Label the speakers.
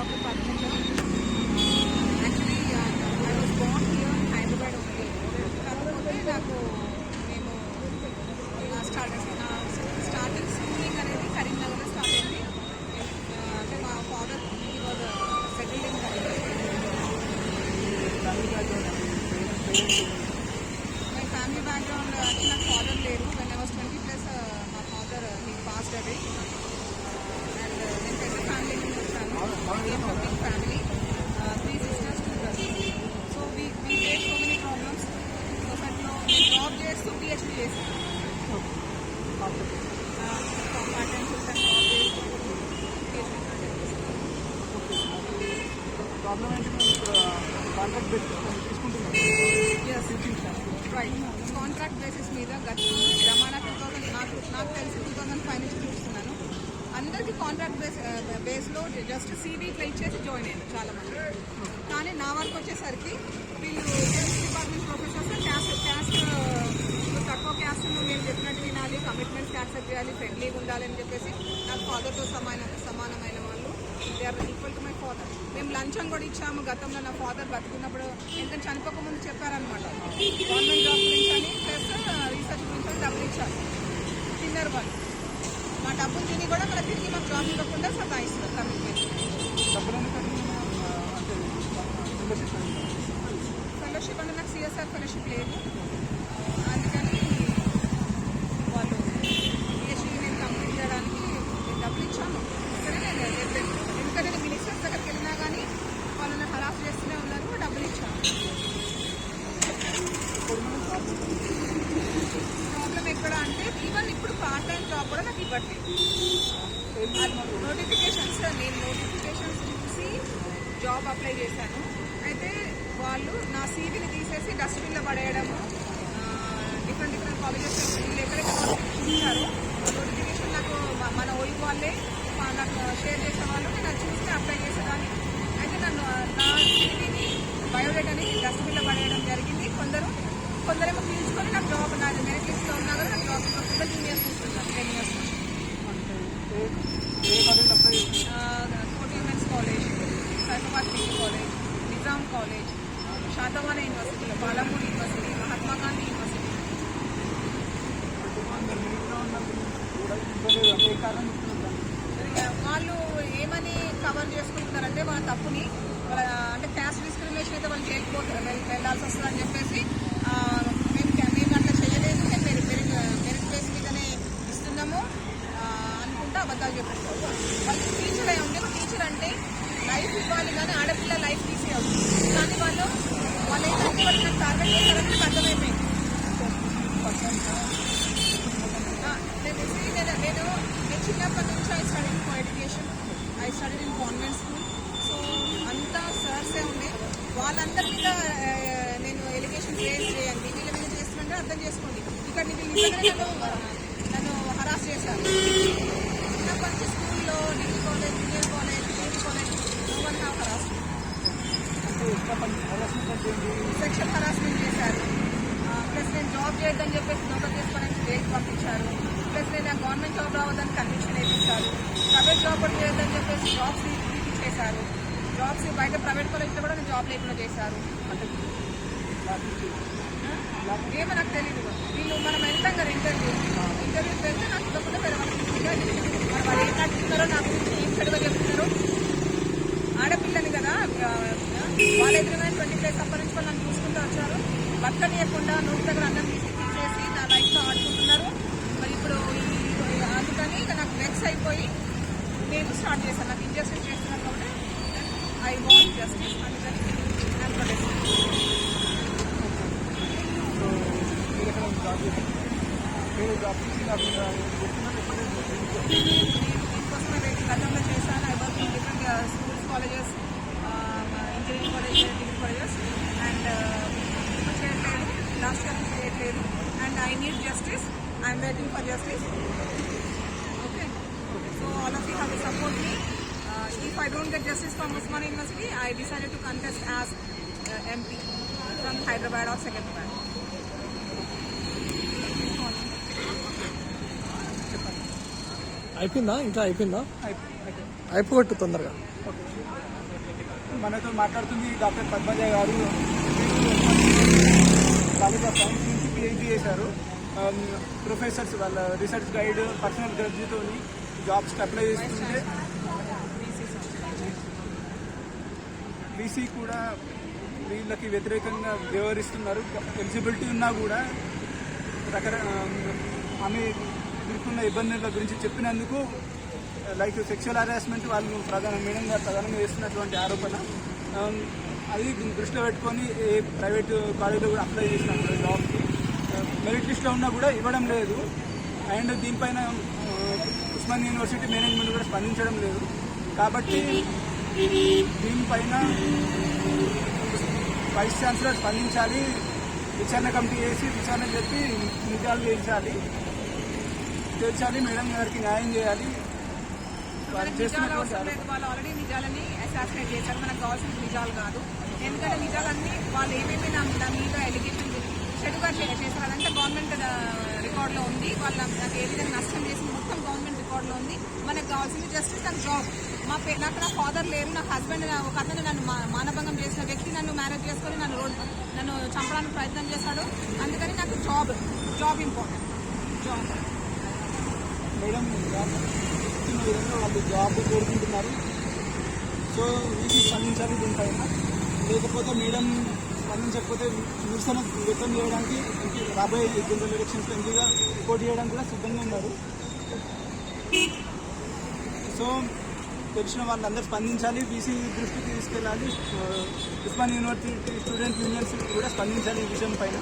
Speaker 1: Dr. Padmaja. Actually, I was born here in Hyderabad only. కాకపోతే నాకు మేము starting schooling అనేది కరీంనగర్లో స్టార్ట్ అయింది. అంటే మా father settled in my family background అంటే నాకు ఫాదర్ లేరు. వెన్ ఐ వాస్ 20+ మా father he passed away. And నేను పెద్ద ఫ్యామిలీ నుంచి వచ్చాను. Big family, 3 sisters 2 brothers. So we face so many problems సొసైటీలో. నేను జాబ్ చేస్తూ PhD చేశాను. Part time full time job చేస్తూ కాంట్రాక్ట్ బేసిస్ మీద రమానా 2000 నాకు తెలిసి 2005 నుంచి చూస్తున్నాను. అందరికీ కాంట్రాక్ట్ బేస్లో జస్ట్ CV ఇట్లా ఇచ్చేసి జాయిన్ అయ్యాను చాలామంది. కానీ నా వరకు వచ్చేసరికి వీళ్ళు డిపార్ట్మెంట్ ప్రొఫెసర్స్ క్యాస్ట్ తక్కువ క్యాస్ట్ మేము చెప్పినట్టు వినాలి, కమిట్మెంట్స్ యాక్సెప్ట్ చేయాలి, ఫ్రెండ్లీగా ఉండాలని చెప్పేసి నాకు ఫాదర్తో సమానమైన వాళ్ళు. They are equal to my father. మేము లంచం కూడా ఇచ్చాము గతంలో. నా ఫాదర్ బతుకున్నప్పుడు ఎందుకంటే చనిపోకముందు చెప్పారనమాట గవర్నమెంట్ జాబ్ గురించి అని, ప్లస్ రీసెర్చ్ గురించి అని డబ్బులు ఇచ్చారు. తిన్నారు వాళ్ళు. మా డబ్బులు తిని కూడా మళ్ళీ తిరిగి మాకు జాబ్ ఇవ్వకుండా సతాయిస్తారు కమిట్మెంట్. ఫెలోషిప్ అంటే నాకు CSR ఫెలోషిప్ లేదు. అందుకని వాళ్ళు PhD నేను కంప్లీట్ చేయడానికి డబ్బులు ఇచ్చాను. సరే నేను ఎందుకంటే నేను మినిస్టర్స్ దగ్గరికి వెళ్ళినా కానీ వాళ్ళని హరాస్ చేస్తూనే ఉన్నారు. డబ్బులు ఇచ్చాను. ప్రాబ్లం ఎక్కడ అంటే ఈవెన్ ఇప్పుడు పార్ట్ టైం జాబ్ కూడా నాకు ఇవ్వట్లేదు. నోటిఫికేషన్స్ చూసి జాబ్ అప్లై చేశాను. అయితే వాళ్ళు నా CVని తీసేసి డస్ట్బిన్లో పడేయడము, డిఫరెంట్ కాలేజెస్ వీళ్ళు ఎక్కడెక్కడ చూపించారు. నోటిఫికేషన్ నాకు మన ఓయి వాళ్ళే నాకు షేర్ చేసేవాళ్ళు. నేను అది చూసి అప్లై చేసేదాన్ని. అయితే నన్ను నా CVని బయోడేటాని డస్ట్బిన్లో పడేయడం జరిగింది. కొందరేమో పీల్చుకొని నాకు జాబ్ నాది మెరిట్ లిస్ట్లో ఉన్నా కానీ నాకు జాబ్ ప్రస్తుతం జూనియర్స్ తీసుకున్నాను 10 years నుంచి. కోటి women's college, Saifabad degree college, Nizam college, Satavahana university, Palamuru university, Mahatma Gandhi university. వాళ్ళు ఏమని కవర్ చేసుకుంటున్నారంటే వాళ్ళ తప్పుని, వాళ్ళ అంటే క్యాస్ట్ డిస్క్రిమినేషన్ అయితే వాళ్ళు వెళ్ళాల్సి వస్తుందని చెప్పేసి మేము అట్లా చేయలేదు, మేము మెరిట్ బేస్ మీదనే ఇస్తున్నాము అనుకుంటా అబద్ధాలు చెప్పేస్తారు. వాళ్ళు టీచర్ అయి ఉంటే టీచర్ అంటే లైఫ్ ఇవ్వాలి కానీ ఆడపిల్ల లైఫ్ తీసేయాలి. కానీ వాళ్ళు ఏంటంటే వాళ్ళు నాకు టార్గెట్ చేశారని నాకు అర్థమైపోయింది. నేను చిన్నప్పటి నుంచి I study in education, I study in convent school. So అంతా సర్సే ఉండే. వాళ్ళందరి మీద నేను ఎలిగేషన్ రేజ్ చేయండి, వీళ్ళ మీద చేస్తుంటే అర్థం చేసుకోండి. ఇక్కడ నిజంగానే నన్ను హరాస్ చేశారు. నాకు మంచి స్కూల్లో degree college, junior college, degree college harass sexual harassment చేశారు. ప్లస్ నేను జాబ్ చేయొద్దని చెప్పేసి నోకర్ చేసుకోవడానికి జైలుకి పంపించారు. ప్లస్ నేను గవర్నమెంట్ జాబ్ రావద్దని కన్విక్షన్ వేయించారు. ప్రైవేట్ జాబ్ కూడా చేయొద్దని చెప్పేసి జాబ్స్ చేశారు. జాబ్స్ బయట ప్రైవేట్ కాలేజ్లో కూడా నేను జాబ్ లేకుండా చేశారు. ఏమో నాకు తెలియదు. వీళ్ళు మనం వెళ్తాం కదా ఇంటర్వ్యూకి వెళ్తే నాకు ఇవ్వకుండా వేరే వాళ్ళకి వాళ్ళు ఏం నడుస్తున్నారో నా గురించి ఏం చెడుగా చెప్తున్నారో. ఆడపిల్లని కదా వాళ్ళ ఎదురుగా 20+ అప్పటి నుంచి వాళ్ళు నన్ను చూసుకుంటూ వచ్చారు. బతకనియకుండా నోటి దగ్గర అన్నం తీసేసి నా లైఫ్తో ఆడుకుంటున్నారు. మరి ఇప్పుడు అందుకని ఇక నాకు వెక్స్ అయిపోయి నేను స్టార్ట్ చేశాను. నాకు ఇంజస్టిస్ చేస్తున్నారు కాబట్టి ఐ వాంట్ జస్టిస్. అందుకని నేను ప్రొటెస్ట్. దీనికోసమే గతంలో చేశాను. I work in different schools, colleges, engineering colleges, degree colleges. And ఇప్పుడు చేయట్లేదు, లాస్ట్ ఇయర్ చేయట్లేదు. And I need justice. I'm waiting for justice. Okay, so all of you have to support me. If I don't get justice from Osmania University, I decided to contest as MP from Hyderabad or Secunderabad.
Speaker 2: అయిపోయిందా? ఇంకా అయిపోయిందా? అయిపోగొట్టు తొందరగా. మనతో మాట్లాడుతుంది doctor Padmaja గారు. College of science నుంచి PhD చేశారు. Professors వాళ్ళ రీసెర్చ్ గైడ్ పర్సనల్ గర్జీతో జాబ్స్కి అప్లై చేస్తుంటే బీసీ కూడా వీళ్ళకి వ్యతిరేకంగా వ్యవహరిస్తున్నారు. ఎలిజిబిలిటీ ఉన్నా కూడా ఆమె ఎదుర్కొన్న ఇబ్బందుల గురించి చెప్పినందుకు లైక్ సెక్షువల్ హరాస్మెంట్ వాళ్ళు ప్రధానంగా చేస్తున్నటువంటి ఆరోపణ. అది దృష్టిలో పెట్టుకొని ఏ ప్రైవేట్ కాలేజీలో కూడా అప్లై చేసినప్పుడు జాబ్కి మెరిట్ లిస్ట్లో ఉన్నా కూడా ఇవ్వడం లేదు. అండ్ దీనిపైన ఉస్మానియా యూనివర్సిటీ మేనేజ్మెంట్ కూడా స్పందించడం లేదు. కాబట్టి దీనిపైన వైస్ ఛాన్సలర్ స్పందించాలి, విచారణ కమిటీ వేసి విచారణ చెప్పి నిజాలు తేల్చాలి, మేడం గారికి న్యాయం చేయాలి.
Speaker 1: వాళ్ళు ఆల్రెడీ నిజాలని అసాసినేట్ చేశారు. మనకు కావాల్సిన నిజాలు కాదు. ఎందుకంటే నిజాలన్నీ వాళ్ళు ఏమేమి నా మీద ఎలిగేషన్ చెడుగా చేశారు అదంతా గవర్నమెంట్ రికార్డులో ఉంది. వాళ్ళు నాకు ఏ విధంగా నష్టం చేసింది మొత్తం గవర్నమెంట్ రికార్డులో ఉంది. మనకు కావాల్సింది జస్టిస్ నాకు జాబ్. నాకు నా ఫాదర్ లేరు, నా హస్బెండ్ ఒక అతను నన్ను మానభంగం చేసిన వ్యక్తి నన్ను మ్యారేజ్ చేసుకొని నన్ను చంపడానికి ప్రయత్నం చేశాడు. అందుకని నాకు జాబ్ ఇంపార్టెంట్. జాబ్
Speaker 2: మేడం విధంగా వాళ్ళు జాబ్ కోరుకుంటున్నారు. సో వీటికి స్పందించాలి దీనిపైన. లేకపోతే మేడం స్పందించకపోతే నిరసన వ్యక్తం చేయడానికి రాబోయే జనరల్ ఎలక్షన్స్ ఎంపీగా పోటీ చేయడానికి కూడా సిద్ధంగా ఉన్నారు. సో తెలిసిన వాళ్ళందరూ స్పందించాలి, బీసీ దృష్టికి తీసుకెళ్ళాలి. ఉస్మానియా యూనివర్సిటీ స్టూడెంట్ యూనియన్స్ కూడా స్పందించాలి ఈ విషయం పైన.